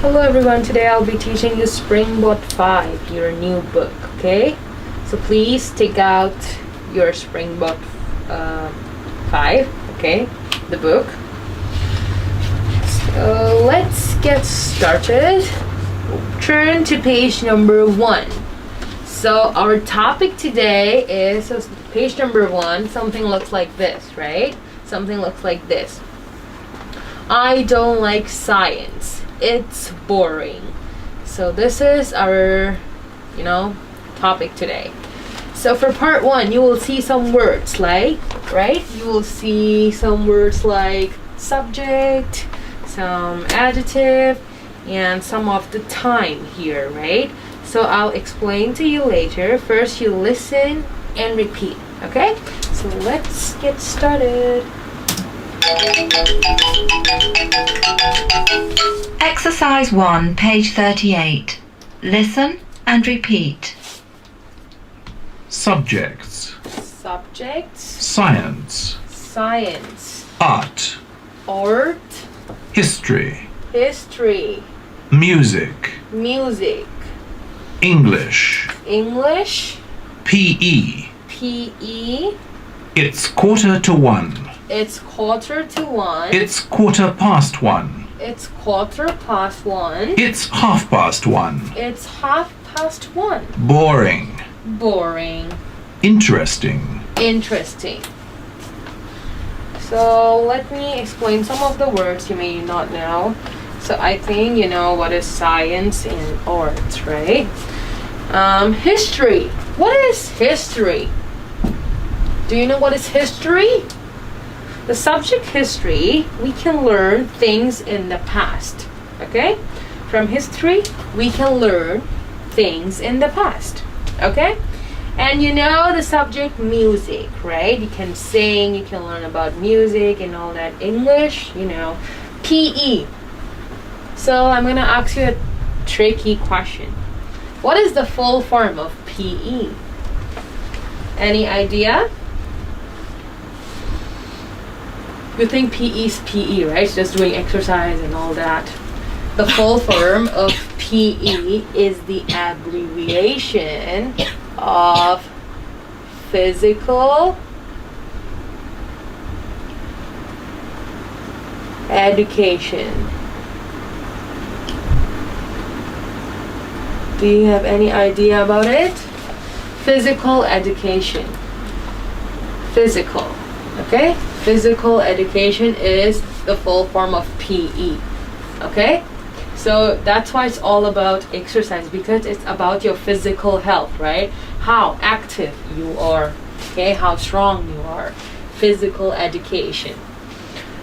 Hello everyone, today I'll be teaching you Springboard 5, your new book, okay? So please take out your Springboard 5, okay? The book. So let's get started. Turn to page number 1. So our topic today is page number 1. Something looks like this, right? Something looks like this. I don't like science. It's boring. So this is our, topic today. So for part 1, you will see some words like, right? You will see some words like subject, some adjective, and some of the time here, right? So I'll explain to you later. First, you listen and repeat, okay? So let's get started. Exercise 1, page 38. Listen and repeat. Subjects. Subjects. Science. Science. Art. Art. History. History. Music. Music. English. English. PE. PE. It's 1:45. It's 1:45. It's 1:15. It's 1:15. It's 1:30. It's 1:30. Boring. Boring. Interesting. Interesting. So let me explain some of the words you may not know. So I think you know what is science and art, right? History. What is history? Do you know what is history? The subject history, we can learn things in the past, okay? From history, we can learn things in the past, okay? And you know the subject music, right? You can sing, you can learn about music and all that. English, PE. So I'm gonna ask you a tricky question. What is the full form of PE? Any idea? You think PE is PE, right? Just doing exercise and all that. The full form of PE is the abbreviation of physical education. Do you have any idea about it? Physical education. Physical, okay? Physical education is the full form of PE, okay? So that's why it's all about exercise, because it's about your physical health, right? How active you are, okay? How strong you are. Physical education.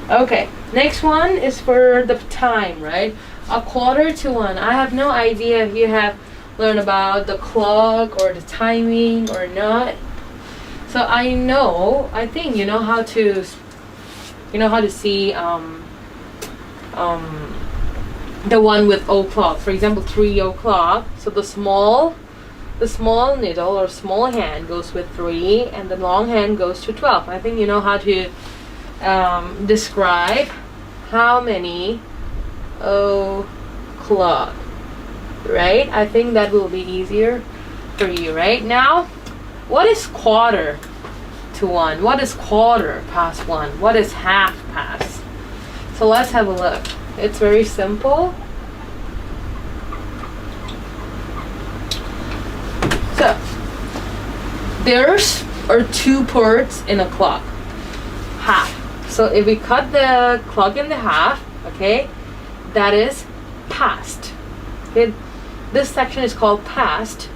Okay, next one is for the time, right? 1:45. I have no idea if you have learned about the clock or the timing or not. So I think you know how to see the one with o'clock. For example, 3 o'clock. So the small needle or small hand goes with 3, and the long hand goes to 12. I think you know how to describe how many o'clock, right? I think that will be easier for you right now. What is 1:45? What is 1:15? What is 1/2 So let's have a look. It's very simple. So there's 2 parts in a clock. Half. So if we cut the clock in the half, okay, that is past. Okay, this section is called past.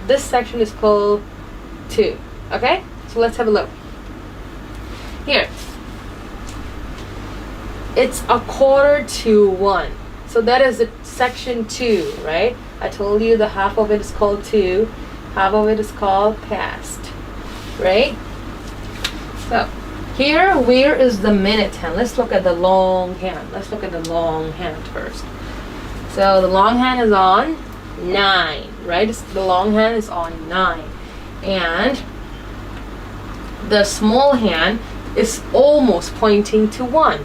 This section is called 2. Okay, so let's have a look. Here, it's 1:45. So that is the section 2, right? I told you the half of it is called 2, half of it is called past, right? So here, where is the minute hand? Let's look at the long hand. Let's look at the long hand first. So the long hand is on 9, right? The long hand is on 9. And the small hand is almost pointing to 1.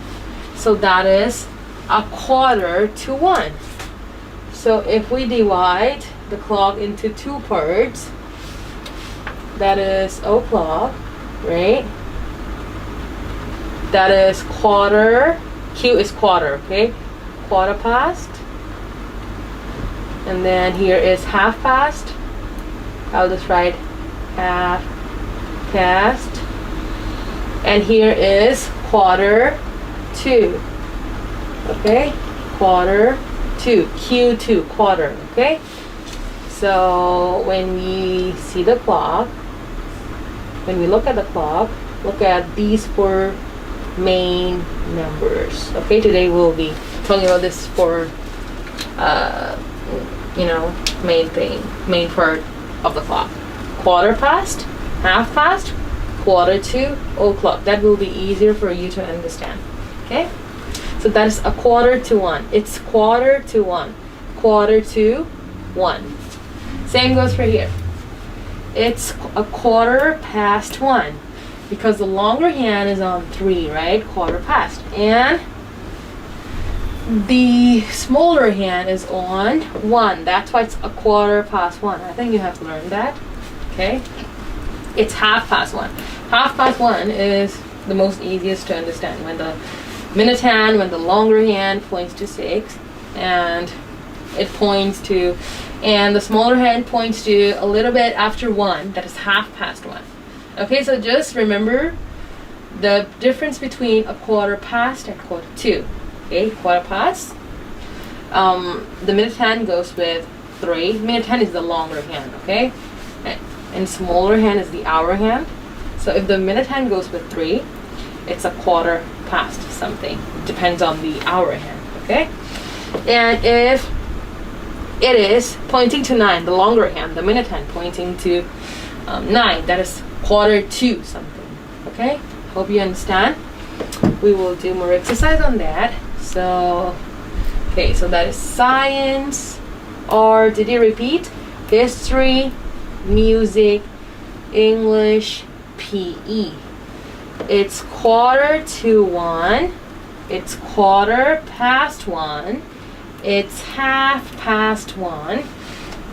So that is 1/4 to 1. So if we divide the clock into two parts, that is o'clock, right? That is quarter. Q is quarter, okay? Quarter past. And then here is half past. I'll just write half past. And here is quarter to. Okay? Quarter to. Q2, quarter, okay? So when we see the clock, when we look at the clock, look at these four main numbers. Okay, today we'll be talking about this for main part of the clock. Quarter past, half past, quarter to, o'clock. That will be easier for you to understand. Okay, so that is a quarter to one. It's quarter to one. Quarter to one. Same goes for here. It's a quarter past one, because the longer hand is on 3, right? Quarter past. And the smaller hand is on 1. That's why it's a quarter past 1. I think you have learned that. Okay? It's half past 1. Half past 1 is the most easiest to understand. When the minute hand, when the longer hand points to 6, and it points to, and the smaller hand points to a little bit after 1, that is half past 1. Okay, so just remember the difference between a quarter past and quarter to. Okay, quarter past. The minute hand goes with 3. Minute hand is the longer hand, okay? And smaller hand is the hour hand. So if the minute hand goes with 3, it's a quarter past something. It depends on the hour hand, okay? And if it is pointing to 9, the longer hand, the minute hand pointing to 9, that is quarter to something. Okay, hope you understand. We will do more exercise on that. So okay, so that is science, or did you repeat? History, music, English, PE. It's quarter to 1. It's quarter past 1. It's half past 1.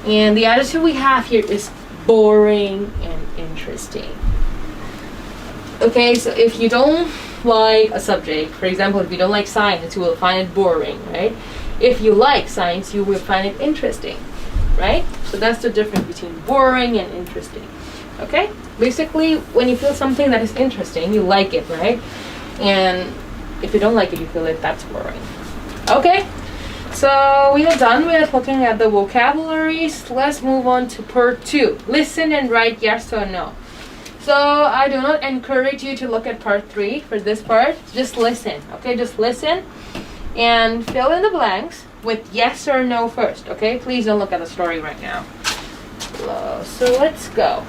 And the attitude we have here is boring and interesting. Okay, so if you don't like a subject, for example, if you don't like science, you will find it boring, right? If you like science, you will find it interesting, right? So that's the difference between boring and interesting. Okay, basically when you feel something that is interesting, you like it, right? And if you don't like it, you feel it, that's boring. Okay, so we are done with looking at the vocabularies. Let's move on to part 2. Listen and write yes or no. So I do not encourage you to look at part 3 for this part. Just listen, okay? Just listen and fill in the blanks with yes or no first, okay? Please don't look at the story right now. So let's go.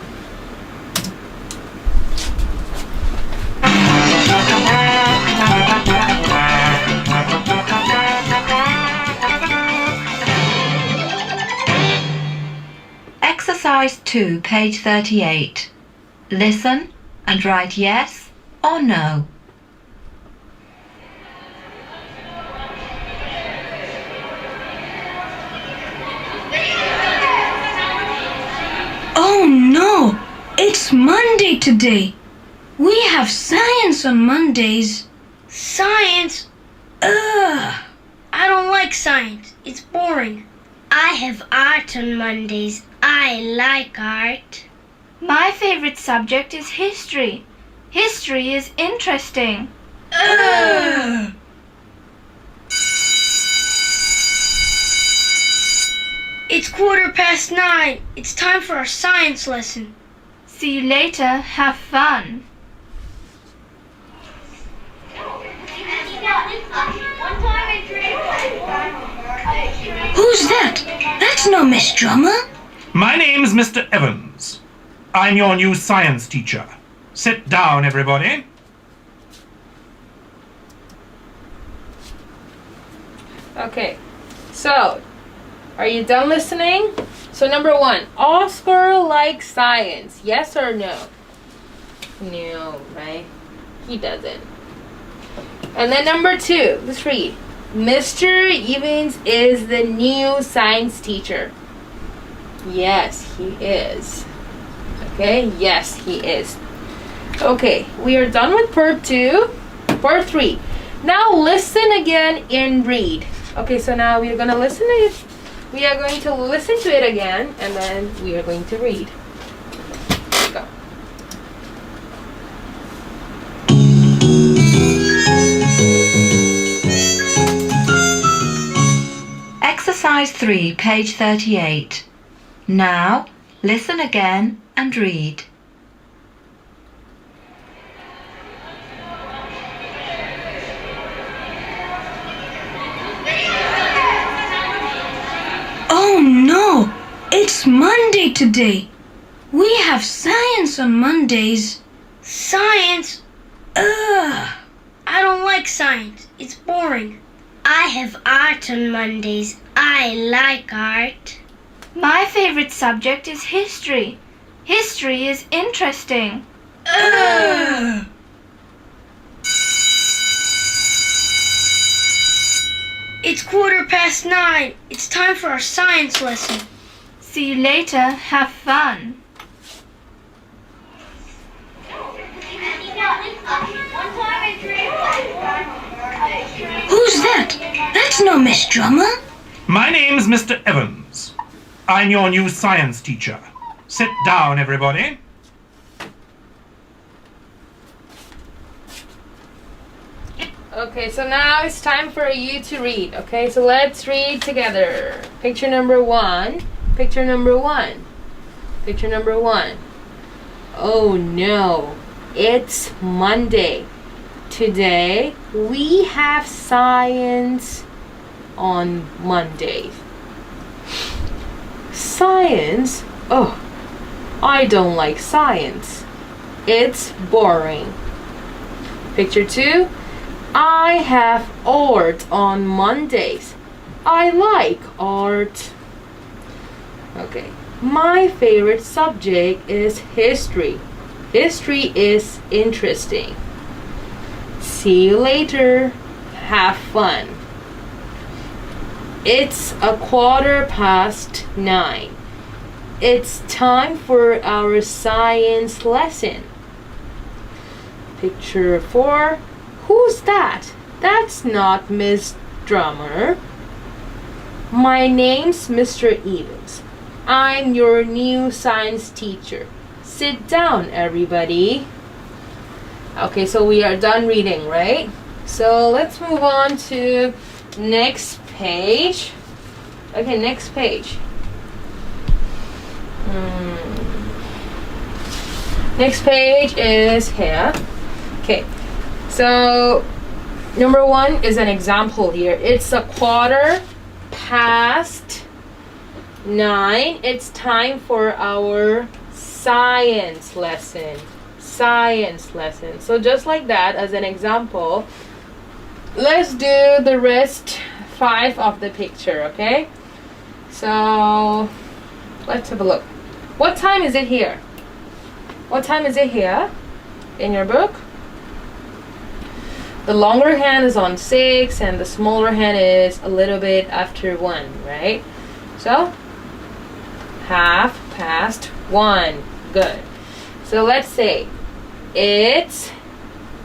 Exercise 2, page 38. Listen and write yes or no. Oh no! It's Monday today! We have science on Mondays. Science? Ugh! I don't like science. It's boring. I have art on Mondays. I like art. My favorite subject is history. History is interesting. Ugh! It's 9:15. It's time for our science lesson. See you later. Have fun. Who's that? That's no Miss Drummer. My name's Mr. Evans. I'm your new science teacher. Sit down, everybody. Okay, so are you done listening? So number 1, Oscar likes science. Yes or no? No, right? He doesn't. And then number 2, let's read. Mr. Evans is the new science teacher. Yes, he is. Okay, yes, he is. Okay, we are done with part 2. Part 3. Now listen again and read. Okay, so now we are going to listen to it. We are going to listen to it again, and then we are going to read. Go. Exercise 3, page 38. Now, listen again and read. Oh no! It's Monday today. We have science on Mondays. Science? Ugh! I don't like science. It's boring. I have art on Mondays. I like art. My favorite subject is history. History is interesting. Ugh! It's 9:15. It's time for our science lesson. See you later. Have fun. Who's that? That's no Miss Drummer. My name's Mr. Evans. I'm your new science teacher. Sit down, everybody. Okay, so now it's time for you to read. Okay, so let's read together. Picture number 1. Picture number 1. Picture number 1. Oh no, it's Monday. Today we have science on Monday. Science? Oh, I don't like science. It's boring. Picture 2. I have art on Mondays. I like art. Okay. My favorite subject is history. History is interesting. See you later. Have fun. It's 9:15. It's time for our science lesson. Picture 4. Who's that? That's not Miss Drummer. My name's Mr. Evans. I'm your new science teacher. Sit down, everybody. Okay, so we are done reading, right? So let's move on to next page. Okay, next page. Next page is here. Okay. So, number 1 is an example here. It's 9:15. It's time for our science lesson. Science lesson. So, just like that, as an example, let's do the rest 5 of the picture, okay? So, let's have a look. What time is it here? What time is it here in your book? The longer hand is on 6 and the smaller hand is a little bit after 1, right? So, 1:30. Good. So let's say it's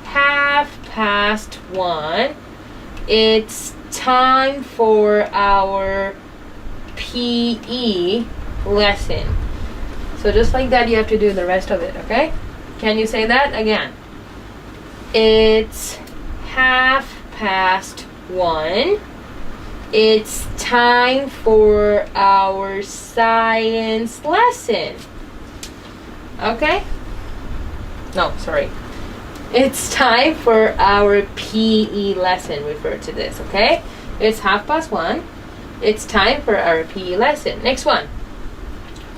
1:30. It's time for our PE lesson. So just like that, you have to do the rest of it, okay? Can you say that again? It's 1:30. It's time for our science lesson. Okay? No, sorry. It's time for our PE lesson. Refer to this, okay? It's 1:30. It's time for our PE lesson. Next one.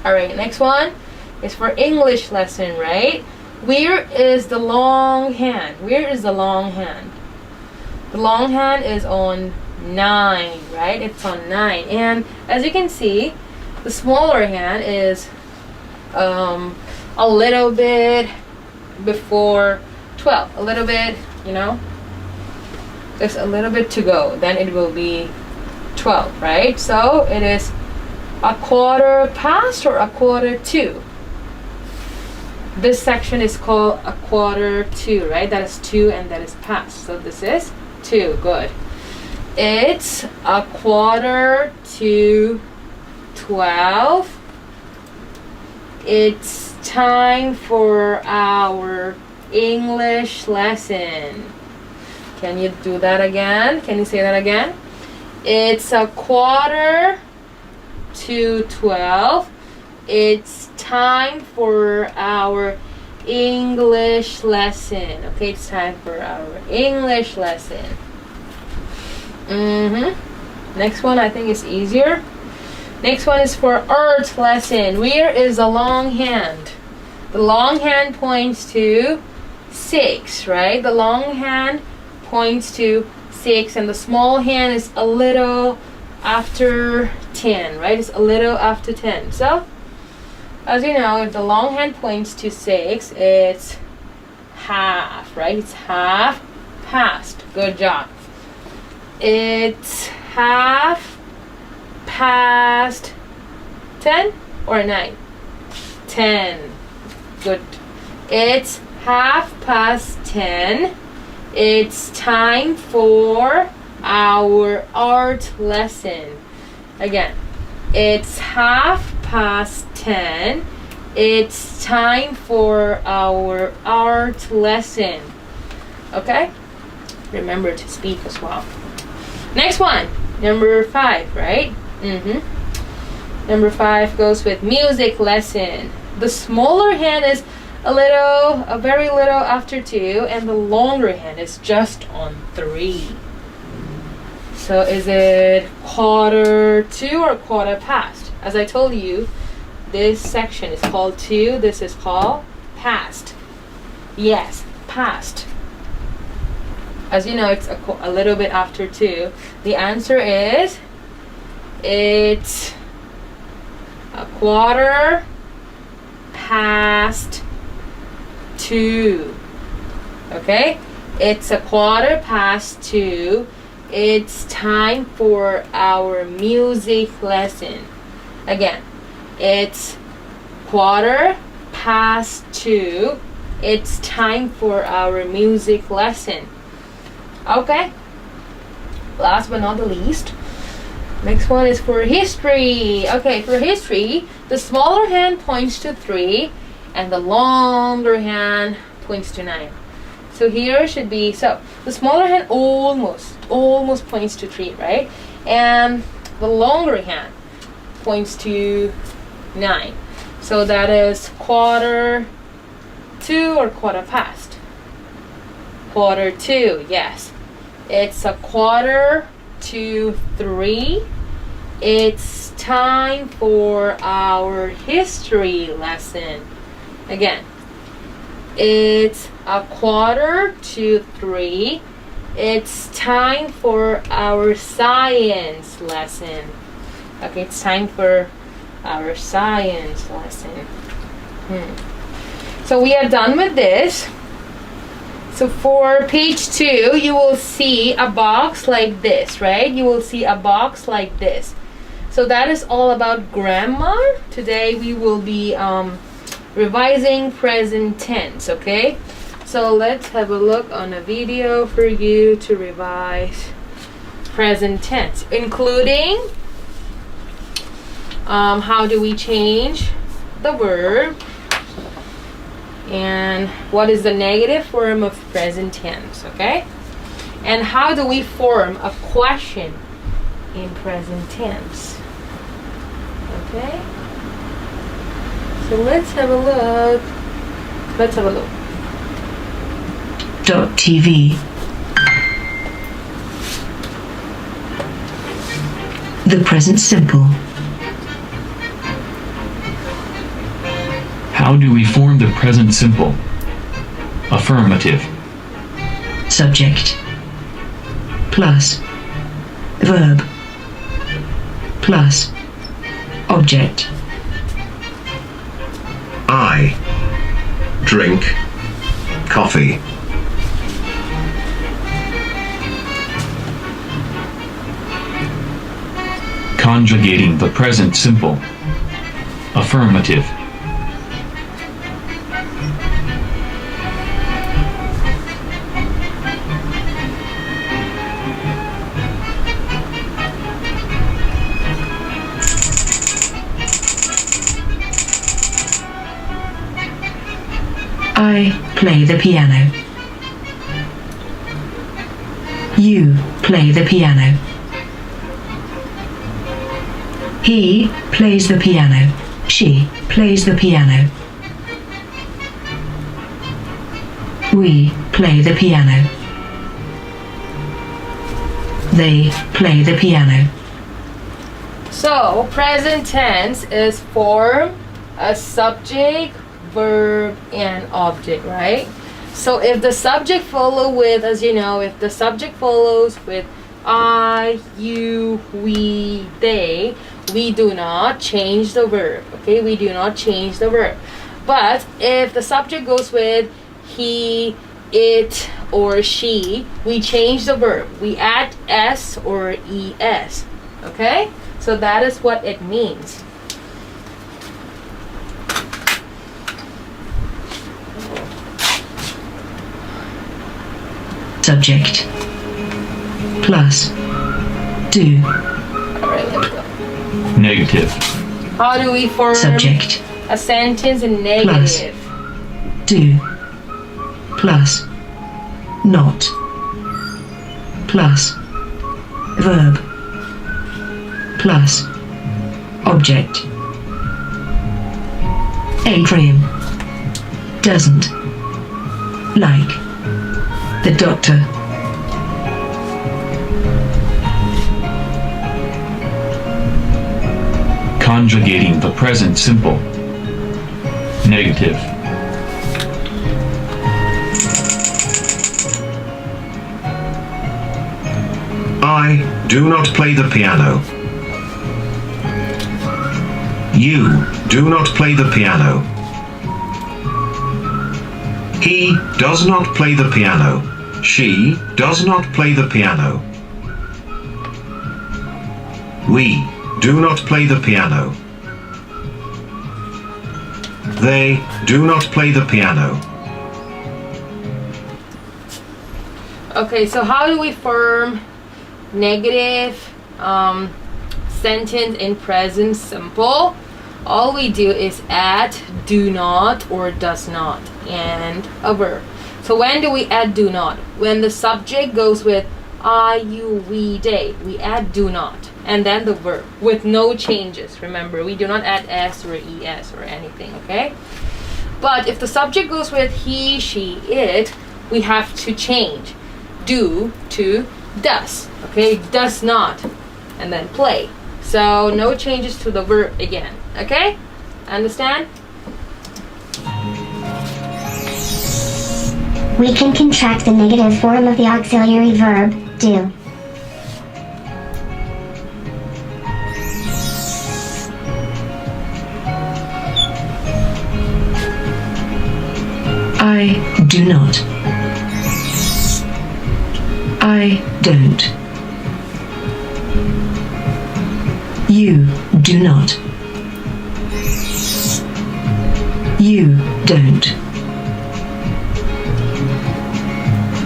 Alright, next one is for English lesson, right? Where is the long hand? Where is the long hand? The long hand is on 9, right? It's on 9. And as you can see, the smaller hand is a little bit before 12. A little bit, you know. There's a little bit to go. Then it will be 12, right? So it is a quarter past or a quarter to. This section is called a quarter to, right? That is to and that is past. So this is to. Good. It's a quarter to 12. It's time for our English lesson. Can you do that again? Can you say that again? It's a quarter to 12. It's time for our English lesson. Okay, it's time for our English lesson. Next one I think is easier. Next one is for art lesson. Where is the long hand? The long hand points to 6, right? The long hand points to 6 and the small hand is a little after 10, right? It's a little after 10. So, as you know, if the long hand points to 6, it's half, right? It's half past. Good job. It's half past 10 or 9? 10. Good. It's half past 10. It's time for our art lesson. Again, it's half past 10. It's time for our art lesson. Okay? Remember to speak as well. Next one, number 5, right? Number 5 goes with music lesson. The smaller hand is a very little after 2, and the longer hand is just on 3. So is it quarter to or quarter past? As I told you, this section is called to, this is called past. Yes, past. As you know, it's a little bit after 2. The answer is, it's a quarter past 2. Okay? It's a quarter past 2. It's time for our music lesson. Again, it's quarter past 2. It's time for our music lesson. Okay? Last but not the least, next one is for history. Okay, for history, the smaller hand points to 3 and the longer hand points to 9. So here should be, so the smaller hand almost points to 3, right? And the longer hand points to 9. So that is quarter to or quarter past? Quarter to, yes. It's a quarter to 3. It's time for our history lesson. Again, it's a quarter to 3. It's time for our science lesson. Okay, it's time for our science lesson. So we are done with this. So for page 2, you will see a box like this, right? You will see a box like this. So that is all about grammar. Today we will be revising present tense, okay? So let's have a look on a video for you to revise present tense, including how do we change the verb, and what is the negative form of present tense, okay? And how do we form a question in present tense, okay? So let's have a look. Let's have a look. .tv. The present simple. How do we form the present simple? Affirmative. Subject plus verb plus object. I drink coffee. Conjugating the present simple. Affirmative. I play the piano. You play the piano. He plays the piano. She plays the piano. We play the piano. They play the piano. So, present tense is form, a subject, verb, and object, right? So if the subject follow with, as you know, if the subject follows with I, you, we, they, we do not change the verb, okay? We do not change the verb. But if the subject goes with he, it, or she, we change the verb. We add s or es, okay? So that is what it means. Subject plus do. Alright, let me go. Negative. How do we form Subject a sentence in negative? do plus not plus verb plus object. Adrian doesn't like the doctor. Conjugating the present simple. Negative. I do not play the piano. You do not play the piano. He does not play the piano. She does not play the piano. We do not play the piano. They do not play the piano. Okay, so how do we form negative sentence in present simple? All we do is add do not or does not and a verb. So when do we add do not? When the subject goes with I, you, we, they, we add do not and then the verb with no changes. Remember, we do not add s or es or anything, okay? But if the subject goes with he, she, it, we have to change do to does, okay? Does not and then play. So no changes to the verb again, okay? Understand? We can contract the negative form of the auxiliary verb, do. I do not. I don't. You do not. You don't.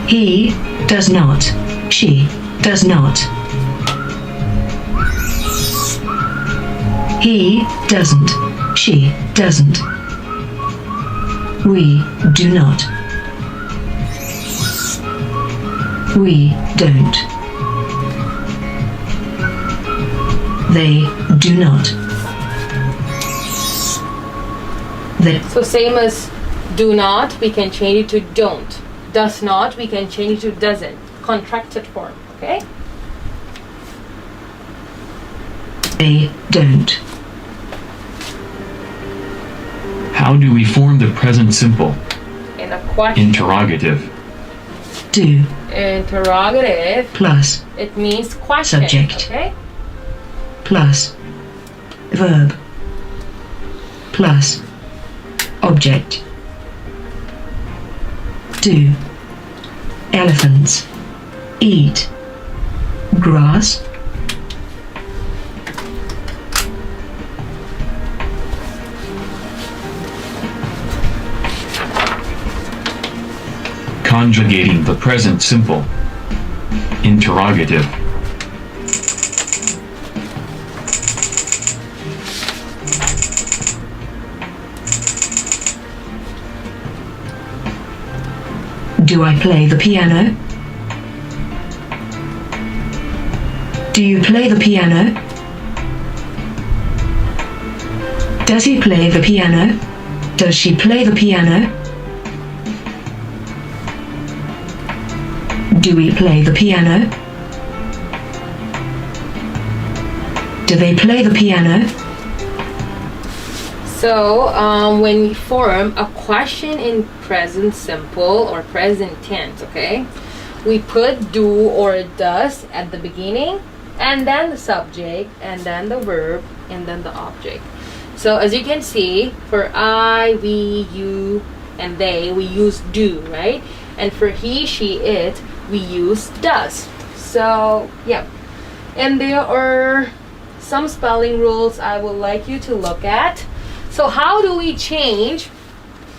He does not. She does not. He doesn't. She doesn't. We do not. We don't. They do not. So same as do not, we can change it to don't. Does not, we can change it to doesn't. Contracted form, okay? They don't. How do we form the present simple? In a question. Interrogative. Do Interrogative, plus it means question, Subject. okay? plus verb plus object. Do elephants eat grass? Conjugating the present simple. Interrogative. Do I play the piano? Do you play the piano? Does he play the piano? Does she play the piano? Do we play the piano? Do they play the piano? So, when we form a question in present simple or present tense, okay, we put do or does at the beginning, and then the subject, and then the verb, and then the object. So, as you can see, for I, we, you, and they, we use do, right? And for he, she, it, we use does. So, yeah. And there are some spelling rules I would like you to look at. So how do we change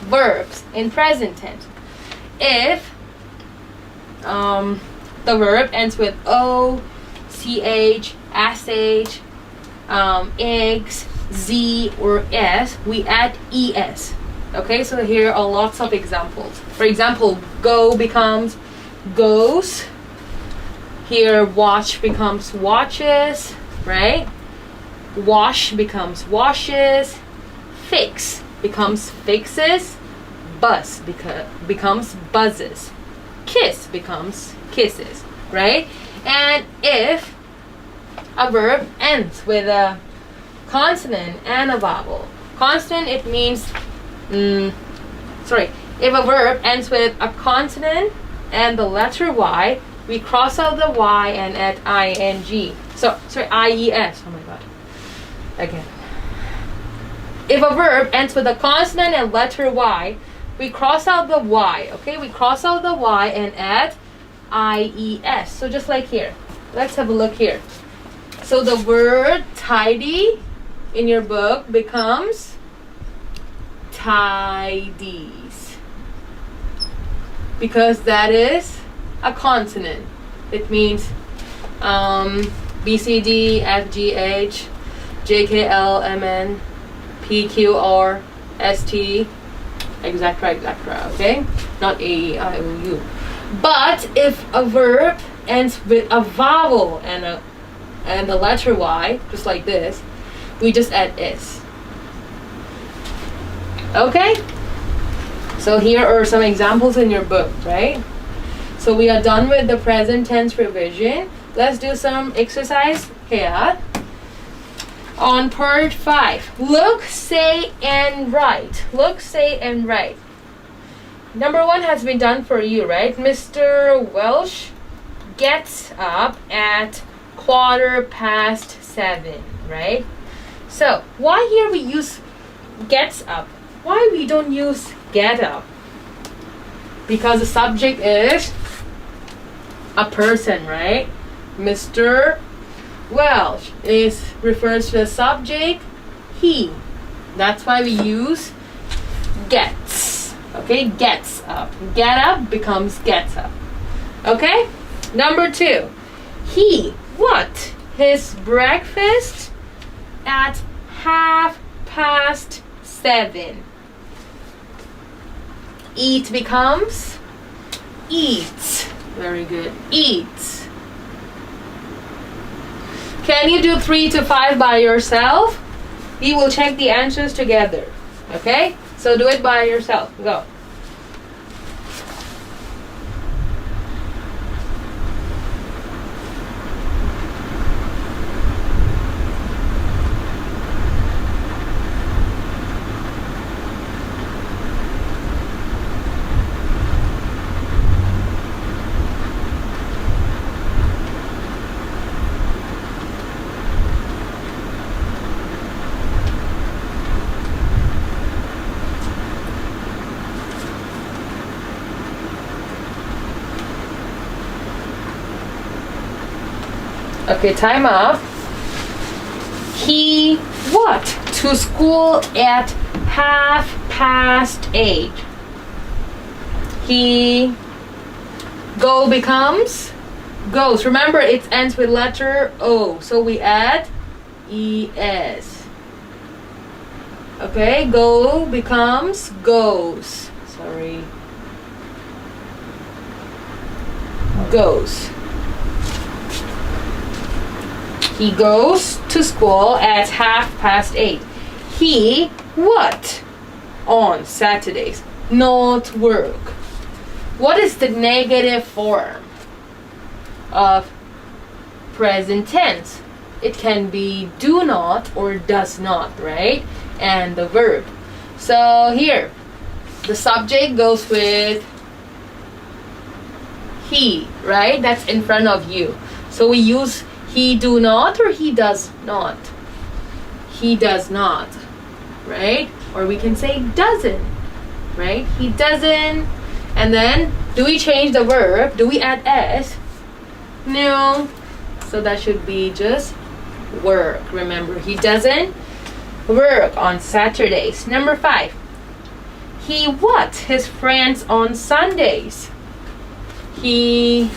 verbs in present tense? If the verb ends with O, CH, SH, X, Z, or S, we add ES. Okay, so here are lots of examples. For example, go becomes goes. Here, watch becomes watches, right? Wash becomes washes. Fix becomes fixes. Buzz becomes buzzes. Kiss becomes kisses, right? And if a verb ends with a consonant and a vowel, consonant, it means if a verb ends with a consonant and the letter Y, we cross out the Y and add ing. IES. Oh my god. Again. If a verb ends with a consonant and letter Y, we cross out the Y, okay? We cross out the Y and add IES. So just like here. Let's have a look here. So the word tidy in your book becomes tidies. Because that is a consonant. It means B, C, D, F, G, H, J, K, L, M, N, P, Q, R, S, T, etc., okay? Not A, E, I, O, U. But if a verb ends with a vowel and the letter Y, just like this, we just add S. Okay? So here are some examples in your book, right? So we are done with the present tense revision. Let's do some exercise here. On part 5, look, say, and write. Look, say, and write. Number 1 has been done for you, right? Mr. Welsh gets up at 7:15, right? So, why here we use gets up? Why we don't use get up? Because the subject is a person, right? Mr. Welsh refers to the subject he. That's why we use gets. Okay, gets up. Get up becomes gets up. Okay? Number 2. He what? His breakfast at 7:30. Eat becomes eats. Very good. Eats. Can you do 3 to 5 by yourself? We will check the answers together. Okay? So do it by yourself. Go. Okay, time up. He what? To school at 8:30. He Go becomes goes. Remember, it ends with letter O, so we add es. Okay, go becomes goes. Sorry. Goes. He goes to school at 8:30. He what? On Saturdays. Not work. What is the negative form of present tense? It can be do not or does not, right? And the verb. So here, the subject goes with he, right? That's in front of you. So we use he do not or he does not. He does not, right? Or we can say doesn't, right? He doesn't. And then, do we change the verb? Do we add s? No. So that should be just work. Remember, he doesn't work on Saturdays. Number 5. He what? His friends on Sundays. He...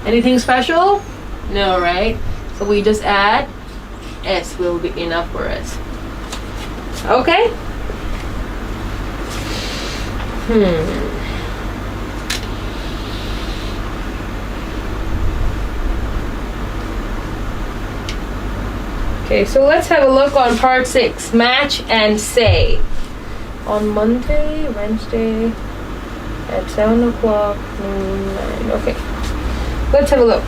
Anything special? No, right? So we just add s will be enough for us. Okay? Okay, so let's have a look on part 6. Match and say. On Monday, Wednesday, at 7 o'clock, noon, 9. Okay. Let's have a look.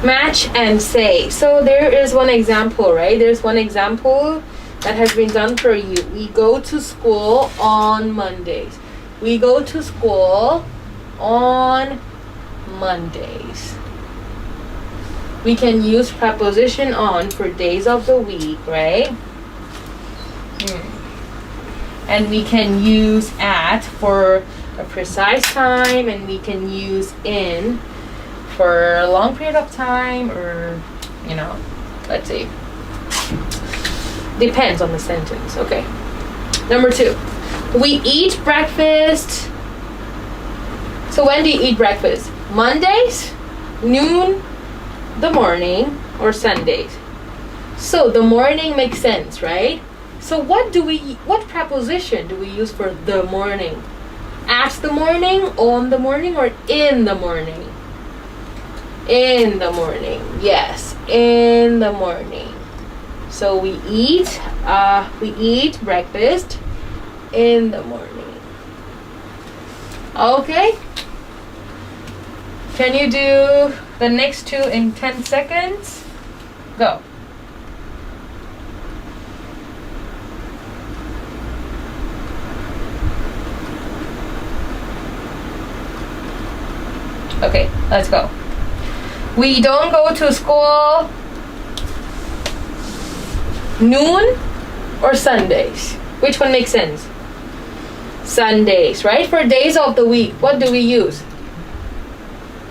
Match and say. So there is one example, right? There's one example that has been done for you. We go to school on Mondays. We go to school on Mondays. We can use preposition on for days of the week, right? And we can use at for a precise time, and we can use in for a long period of time, or, you know, let's see. Depends on the sentence. Okay. Number 2. We eat breakfast. So when do you eat breakfast? Mondays, noon, the morning, or Sundays? So the morning makes sense, right? So what preposition do we use for the morning? At the morning, on the morning, or in the morning? In the morning. Yes, in the morning. So we eat breakfast in the morning. Okay? Can you do the next 2 in 10 seconds? Go. Okay, let's go. We don't go to school noon or Sundays. Which one makes sense? Sundays, right? For days of the week, what do we use?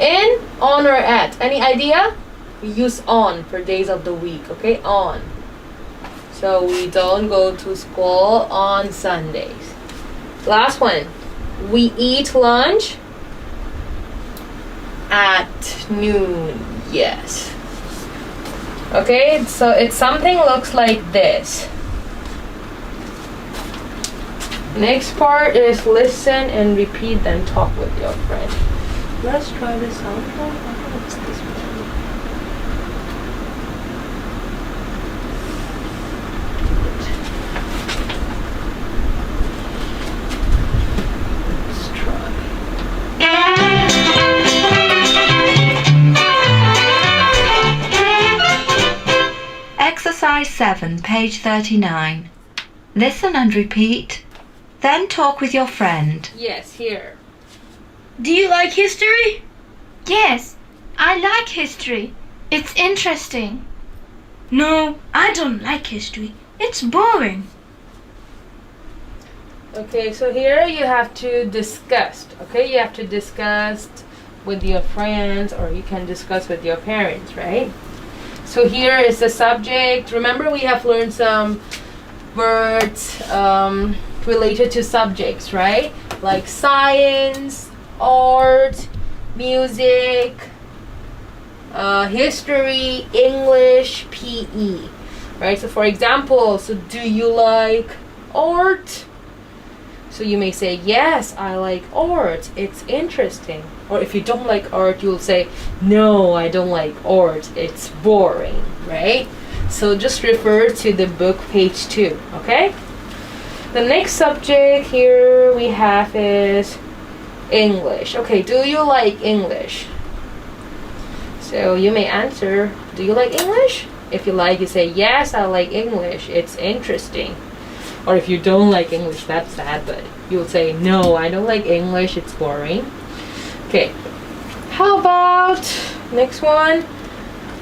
In, on, or at? Any idea? We use on for days of the week, okay? On. So we don't go to school on Sundays. Last one. We eat lunch at noon. Yes. Okay, so it's something looks like this. Next part is listen and repeat, then talk with your friend. Let's try this out. What's this one? Exercise 7, page 39. Listen and repeat, then talk with your friend. Yes, here. Do you like history? Yes, I like history. It's interesting. No, I don't like history. It's boring. Okay, so here you have to discuss. Okay, you have to discuss with your friends, or you can discuss with your parents, right? So here is the subject. Remember, we have learned some words related to subjects, right? like science, art, music, history, English, PE, right? So for example, so do you like art? So you may say, yes, I like art, it's interesting. Or if you don't like art, you'll say, no, I don't like art, it's boring, right? So just refer to the book, page 2, okay? The next subject here we have is English. Okay, do you like English? So you may answer, do you like English? If you like, you say, yes, I like English, it's interesting. Or if you don't like English, that's sad, but you'll say, no, I don't like English, it's boring. Okay, how about next one?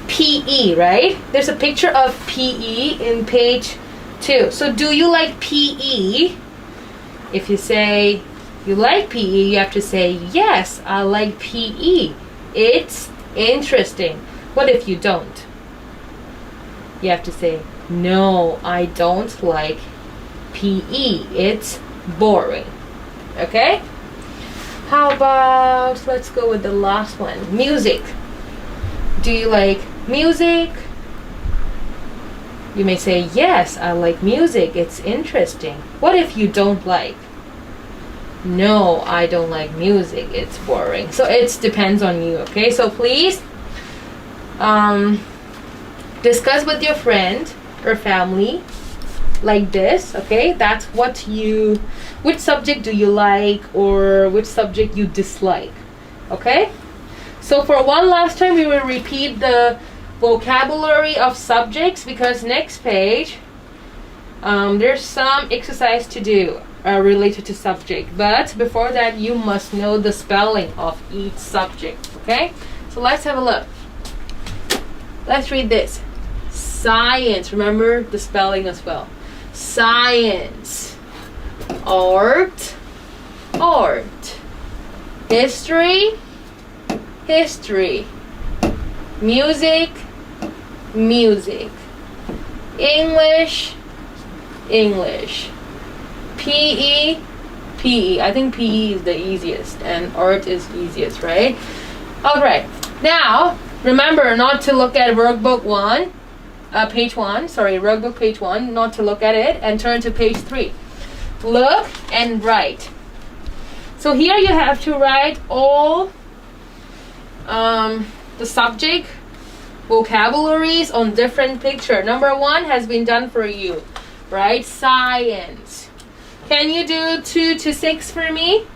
PE, right? There's a picture of PE in page 2. So do you like PE? If you say you like PE, you have to say, yes, I like PE. It's interesting. What if you don't? You have to say, no, I don't like PE. It's boring. Okay? How about, let's go with the last one. Music. Do you like music? You may say, yes, I like music. It's interesting. What if you don't like? No, I don't like music. It's boring. So it depends on you, okay? So please discuss with your friend or family like this, okay? That's what you, which subject do you like or which subject you dislike, okay? So for one last time, we will repeat the vocabulary of subjects because next page, there's some exercise to do related to subject. But before that, you must know the spelling of each subject, okay? So let's have a look. Let's read this. Science, remember the spelling as well. Science. Art. Art. History. History. Music. Music. English. English. PE. PE. I think PE is the easiest and art is easiest, right? Alright. Now, remember not to look at workbook 1. Page 1, sorry, workbook page 1, not to look at it, and turn to page 3. Look and write. So here you have to write all the subject vocabularies on different picture. Number 1 has been done for you, right? Science. Can you do 2 to 6 for me?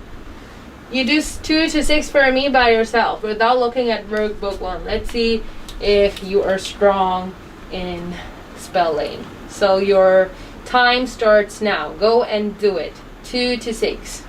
You do 2 to 6 for me by yourself without looking at workbook 1. Let's see if you are strong in spelling. So your time starts now. Go and do it. 2 to 6.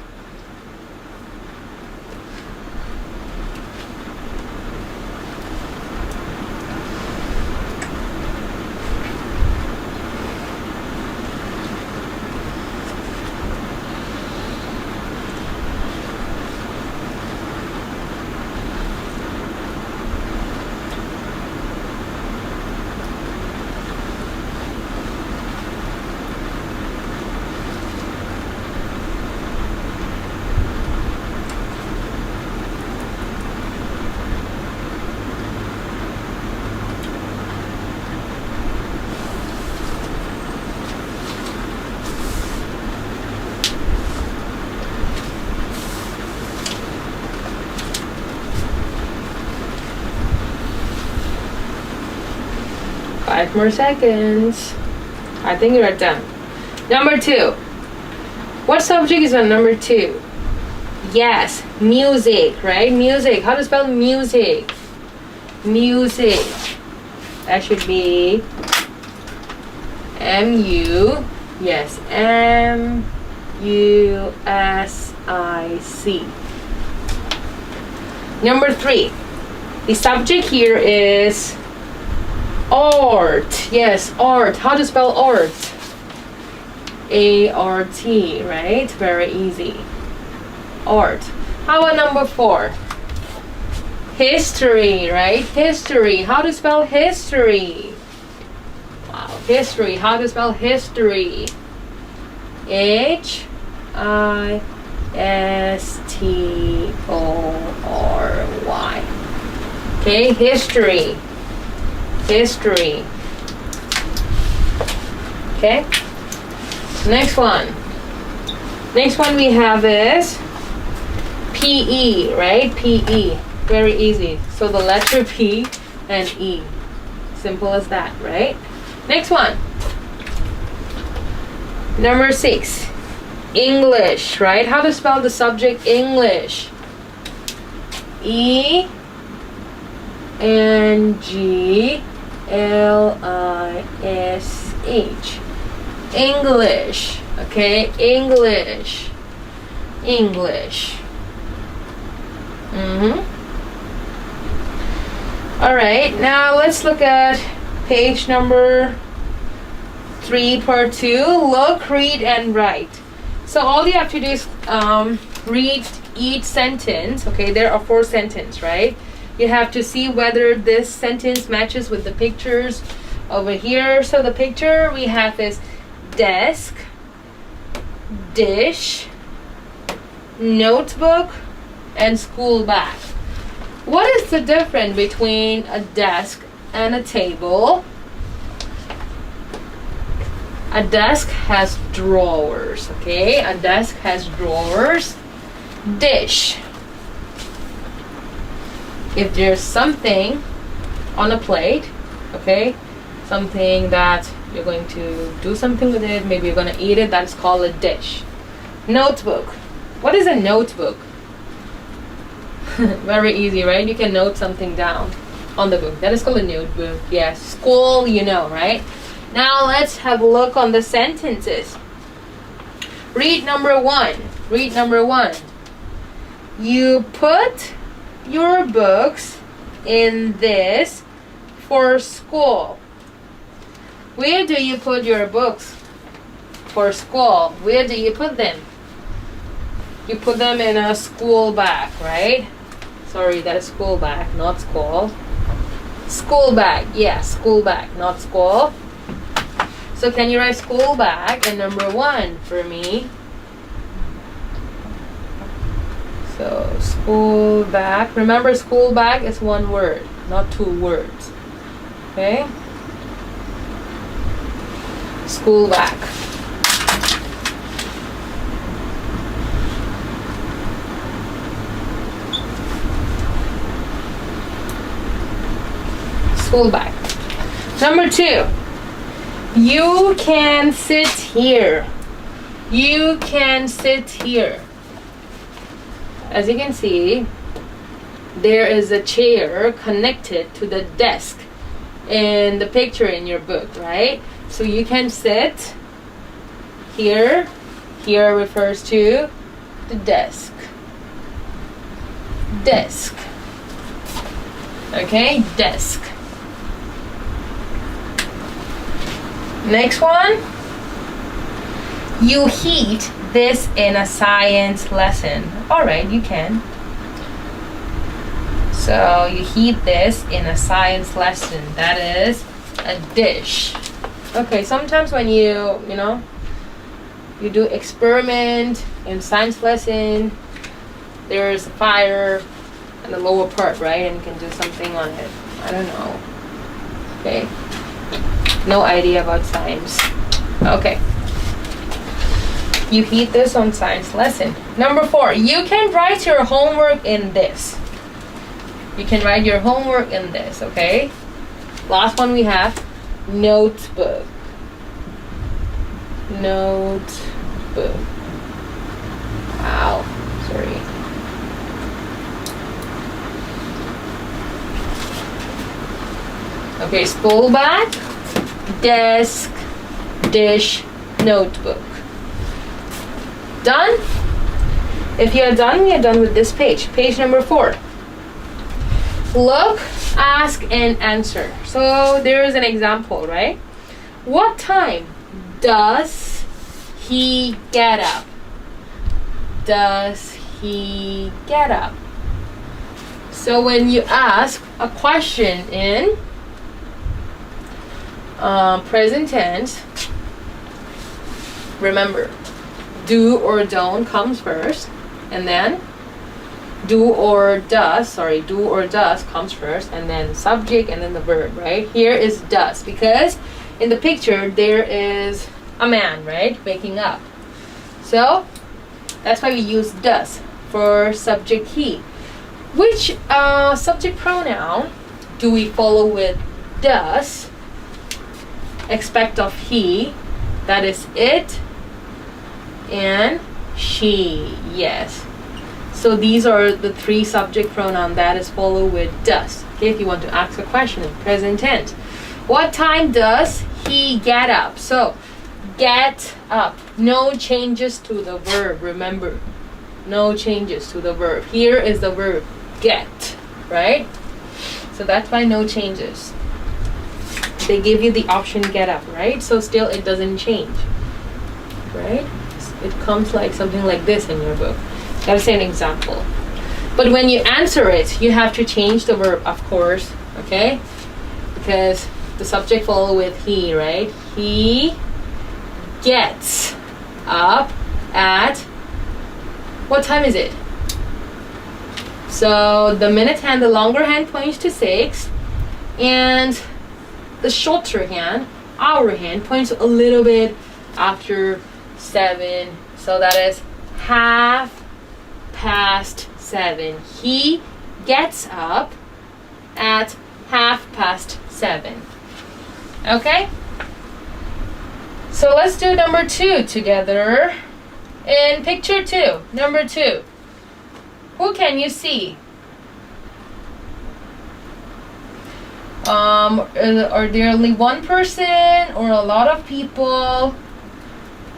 Five more seconds. I think you're done. Number 2. What subject is on number 2? Yes, music, right? Music. How to spell music? Music. That should be M-U. Yes, M-U-S-I-C. Number 3. The subject here is art. Yes, art. How to spell art? A-R-T, right? Very easy. Art. How about number 4? History, right? History. How to spell history? Wow. History. How to spell history? H-I S-T-O-R-Y. Okay, history. History. Okay. Next one. Next one we have is P-E, right? P-E. Very easy. So the letter P and E. Simple as that, right? Next one. Number 6. English, right? How to spell the subject English? E-N-G-L-I-S-H. English. Okay, English. English. Alright, now let's look at page number 3, part 2. Look, read, and write. So all you have to do is read each sentence. Okay, there are 4 sentences, right? You have to see whether this sentence matches with the pictures over here. So the picture we have is desk, dish, notebook, and school bag. What is the difference between a desk and a table? A desk has drawers, okay? A desk has drawers. Dish. If there's something on a plate, okay? Something that you're going to do something with it, maybe you're going to eat it, that's called a dish. Notebook. What is a notebook? Very easy, right? You can note something down on the book. That is called a notebook. Yes, school, you know, right? Now let's have a look on the sentences. Read number 1. Read number 1. You put your books in this for school. Where do you put your books for school? Where do you put them? You put them in a school bag, right? Sorry, that is school bag, not school. School bag, yeah, school bag, not school. So can you write school bag and number 1 for me? So school bag. Remember, school bag is 1 word, not 2 words. Okay? School bag. School bag. Number 2. You can sit here. You can sit here. As you can see, there is a chair connected to the desk in the picture in your book, right? So you can sit here. Here refers to the desk. Desk. Okay, desk. Next one. You heat this in a science lesson. Alright, you can. So you heat this in a science lesson. That is a dish. Okay, sometimes when you do experiment in science lesson, there's a fire in the lower part, right? And you can do something on it. I don't know. Okay. No idea about science. Okay. You heat this on science lesson. Number 4, you can write your homework in this. You can write your homework in this, okay? Last one we have notebook. Notebook. Wow, sorry. Okay, school bag, desk, dish, notebook. Done? If you are done, we are done with this page. Page number 4. Look, ask, and answer. So there is an example, right? What time does he get up? Does he get up? So when you ask a question in present tense, remember, do or don't comes first. and then do or does comes first, and then subject, and then the verb, right? Here is does, because in the picture there is a man, right, waking up. So that's why we use does for subject he. Which subject pronoun do we follow with does? Expect of he, that is it, and she, yes. So these are the three subject pronoun that is followed with does. Okay, if you want to ask a question in present tense. What time does he get up? So, get up. No changes to the verb, remember. No changes to the verb. Here is the verb get, right? So that's why no changes. They give you the option get up, right? So still it doesn't change, right? It comes like something like this in your book. Gotta say an example. But when you answer it, you have to change the verb, of course, okay? Because the subject follow with he, right? He gets up at, what time is it? So the minute hand, the longer hand points to 6, and the shorter hand, our hand, points a little bit after 7. So that is 7:30. He gets up at 7:30. Okay? So let's do number 2 together. In picture 2, number 2. Who can you see? Are there only one person or a lot of people?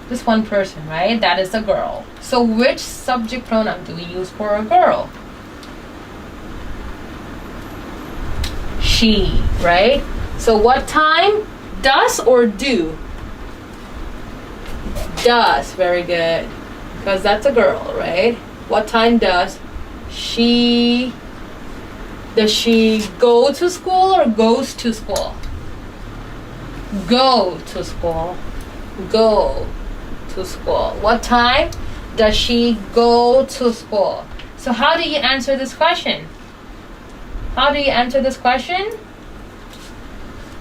Just one person, right? That is a girl. So which subject pronoun do we use for a girl? She, right? So what time? Does or do? Does, very good. Because that's a girl, right? What time does she go to school or goes to school? Go to school. Go to school. What time does she go to school? So how do you answer this question? How do you answer this question?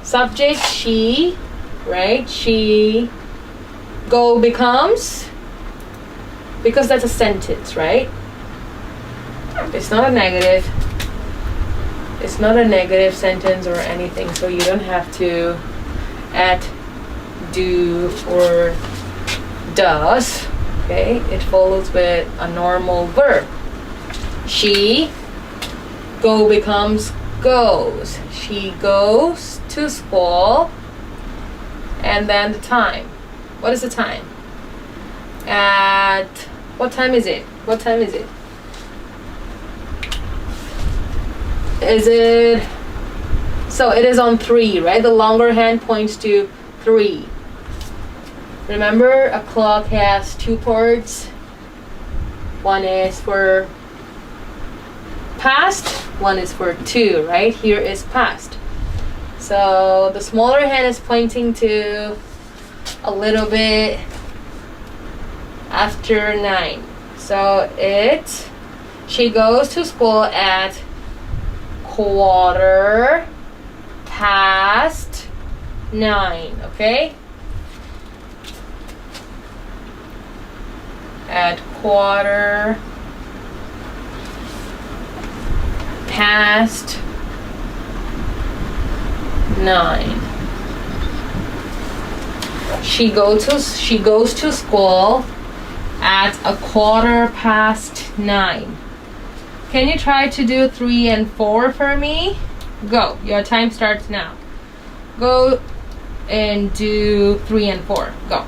Subject she, right? She. Go becomes, because that's a sentence, right? It's not a negative. It's not a negative sentence or anything, so you don't have to add do or does. Okay, it follows with a normal verb. She, go becomes goes. She goes to school, and then the time. What is the time? At what time is it? What time is it? Is it, so it is on 3, right? The longer hand points to 3. Remember, a clock has 2 parts. One is for past, one is for to, right? Here is past. So the smaller hand is pointing to a little bit after 9. So she goes to school at 9:15, okay? At 9:15. She goes to school at 9:15. Can you try to do 3 and 4 for me? Go. Your time starts now. Go and do 3 and 4. Go.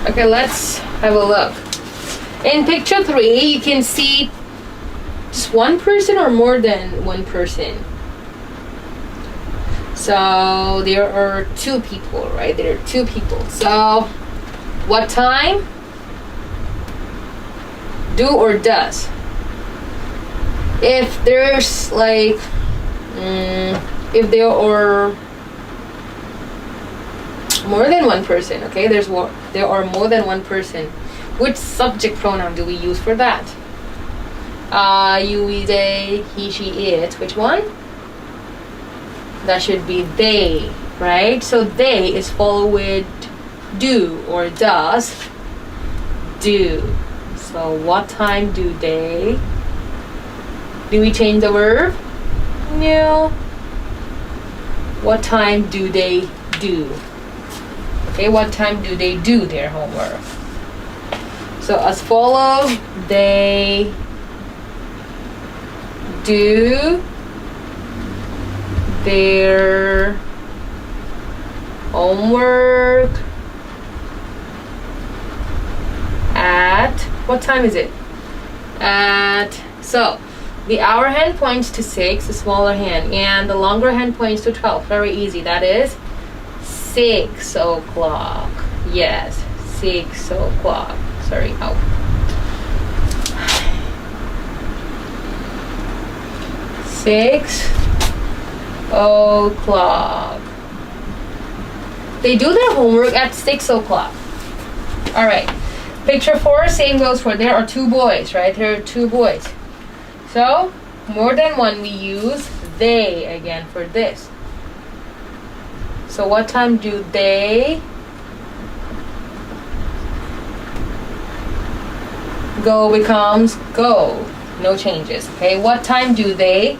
Okay, let's have a look. In picture 3, you can see just one person or more than one person. So there are 2 people, right? There are 2 people. So what time? Do or does. If there's like, if there are more than one person, okay? There are more than one person. Which subject pronoun do we use for that? You, we, they, he, she, it. Which one? That should be they, right? So they is followed with do or does. Do. So what time do they? Do we change the verb? No. What time do they do? Okay, what time do they do their homework? So as follows, they do their homework at, what time is it? So the hour hand points to 6, the smaller hand, and the longer hand points to 12. Very easy. That is 6 o'clock. Yes, 6 o'clock. Sorry, out. Six o'clock. They do their homework at 6 o'clock. All right. Picture 4, same goes for, there are 2 boys, right? There are 2 boys. So, more than one, we use they again for this. So what time do they go becomes go. No changes, okay? What time do they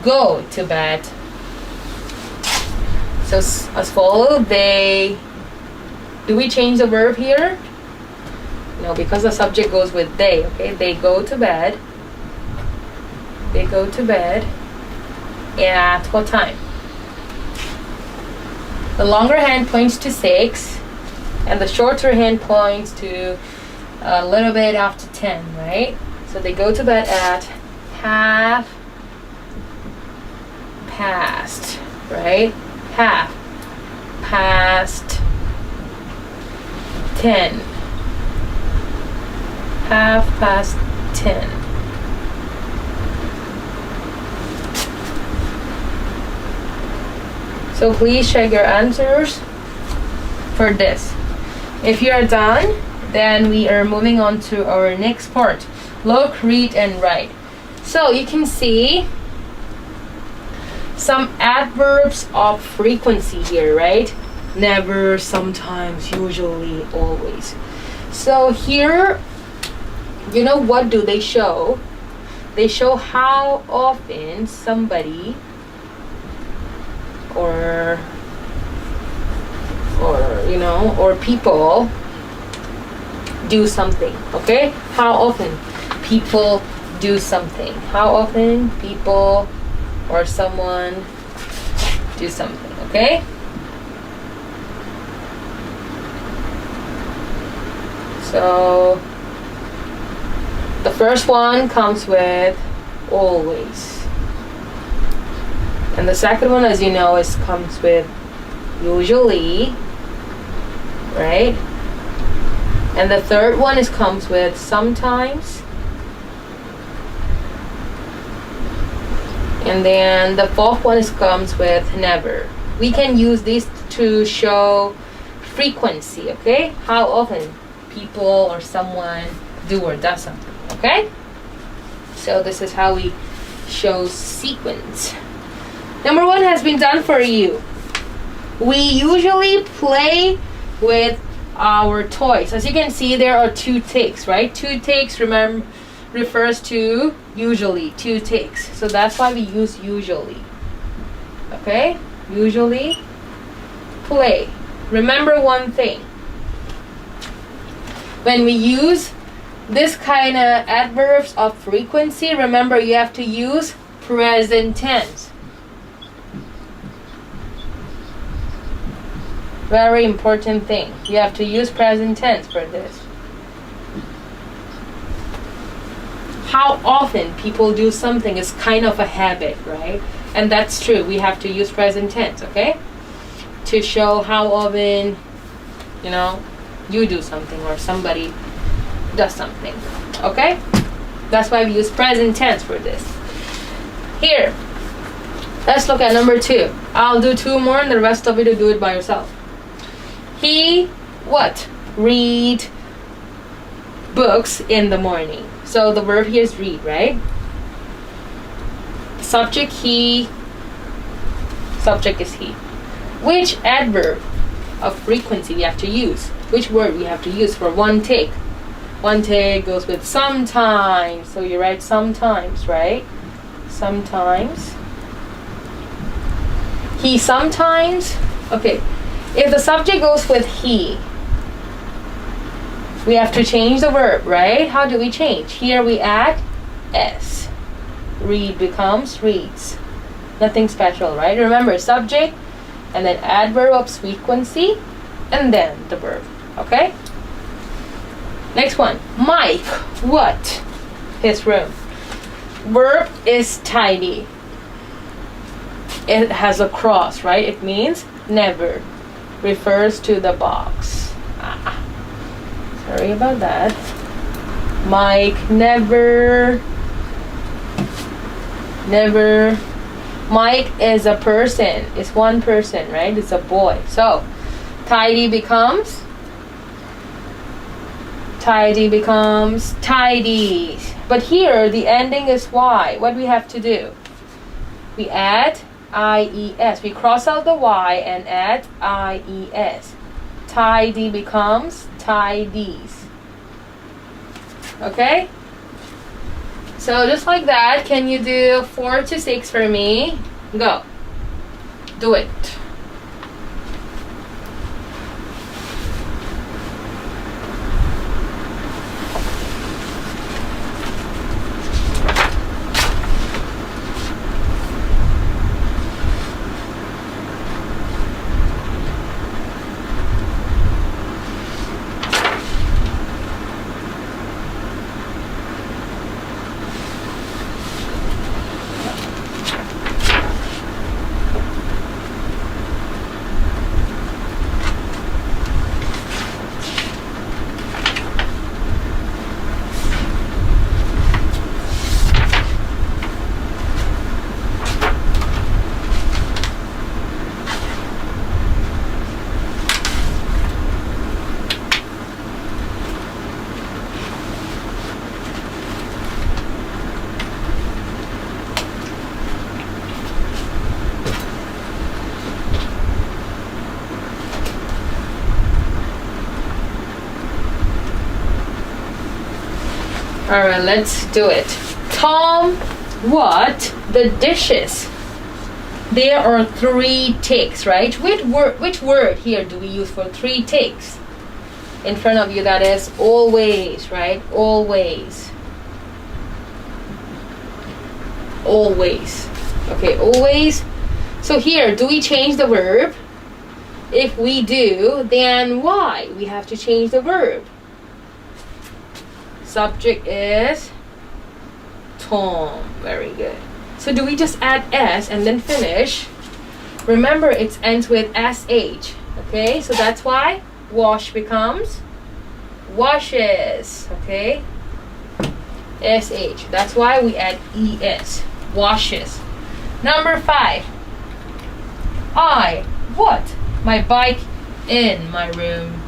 go to bed? So as follow, they, do we change the verb here? No, because the subject goes with they, okay? They go to bed. They go to bed at what time? The longer hand points to 6 and the shorter hand points to a little bit after 10, right? So they go to bed at half past, right? Half past 10. Half past 10. So please check your answers for this. If you are done, then we are moving on to our next part. Look, read, and write. So you can see some adverbs of frequency here, right? Never, sometimes, usually, always. So here, you know what do they show? They show how often somebody or you know, or people do something, okay? How often people do something. How often people or someone do something, okay? So the first one comes with always. And the second one, as you know, comes with usually, right? And the third one comes with sometimes. And then the fourth one comes with never. We can use these to show frequency, okay? How often people or someone do or does something, okay? So this is how we show sequence. Number 1 has been done for you. We usually play with our toys. As you can see, there are 2 ticks, right? 2 ticks, remember, refers to usually, 2 ticks. So that's why we use usually. Okay? Usually play. Remember one thing. When we use this kind of adverbs of frequency, remember you have to use present tense. Very important thing. You have to use present tense for this. How often people do something is kind of a habit, right? And that's true. We have to use present tense, okay? To show how often, you know, you do something or somebody does something, okay? That's why we use present tense for this. Here, let's look at number 2. I'll do 2 more and the rest of you to do it by yourself. He, what? Read books in the morning. So the verb here is read, right? Subject he, subject is he. Which adverb of frequency we have to use? Which word we have to use for one take? One take goes with sometimes. So you write sometimes, right? Sometimes. He sometimes. Okay. If the subject goes with he, we have to change the verb, right? How do we change? Here we add s. Read becomes reads. Nothing special, right? Remember, subject and then adverb of frequency and then the verb. Okay? Next one. Mike, what? His room. Verb is tidy. It has a cross, right? It means never. Refers to the box. Sorry about that. Mike never. Mike is a person. It's one person, right? It's a boy. So, tidy becomes tidy. But here, the ending is y. What we have to do? We add ies. We cross out the y and add ies. Tidy becomes tidies. Okay? So just like that, can you do 4 to 6 for me? Go. Do it. Alright, let's do it. Tom, what? The dishes. There are 3 takes, right? Which word here do we use for 3 takes? In front of you, that is always, right? Always. Always. Okay, always. So here, do we change the verb? If we do, then why? We have to change the verb. Subject is Tom. Very good. So do we just add s and then finish? Remember, it ends with sh. Okay, so that's why wash becomes washes. Okay, sh. That's why we add es. Washes. Number 5. What? My bike in my room.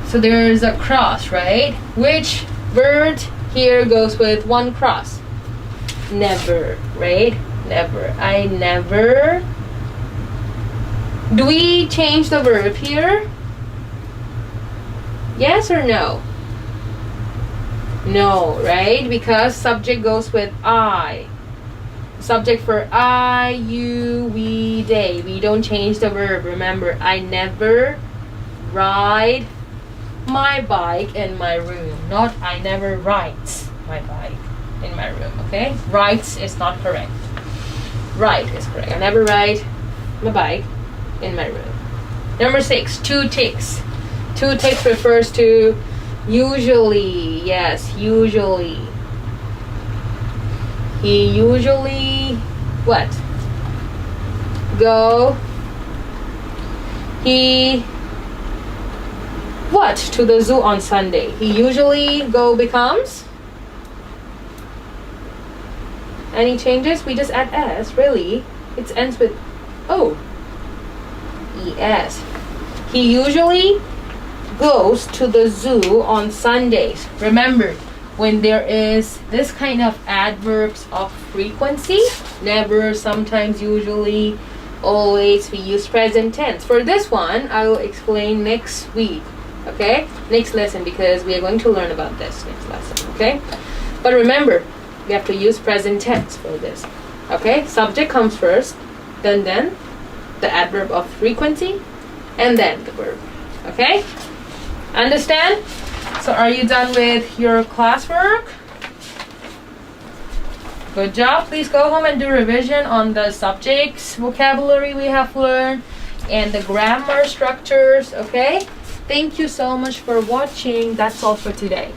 So there's a cross, right? Which word here goes with 1 cross? Never, right? Never. I never. Do we change the verb here? Yes or no? No, right? Because subject goes with I. Subject for I, you, we, they. We don't change the verb. Remember, I never ride my bike in my room. Not I never rides my bike in my room. Okay? Rides is not correct. Ride is correct. I never ride my bike in my room. Number 6, two ticks. Two ticks refers to usually. Yes, usually. He usually what? Go. He what to the zoo on Sunday? He usually go becomes. Any changes? We just add s. Really? It ends with o. es. He usually goes to the zoo on Sundays. Remember, when there is this kind of adverbs of frequency, never, sometimes, usually, always, we use present tense. For this one, I will explain next week. Okay? Next lesson, because we are going to learn about this next lesson. Okay? But remember, we have to use present tense for this. Okay? Subject comes first, then the adverb of frequency, and then the verb. Okay? Understand? So are you done with your classwork? Good job. Please go home and do revision on the subjects, vocabulary we have learned, and the grammar structures. Okay? Thank you so much for watching. That's all for today.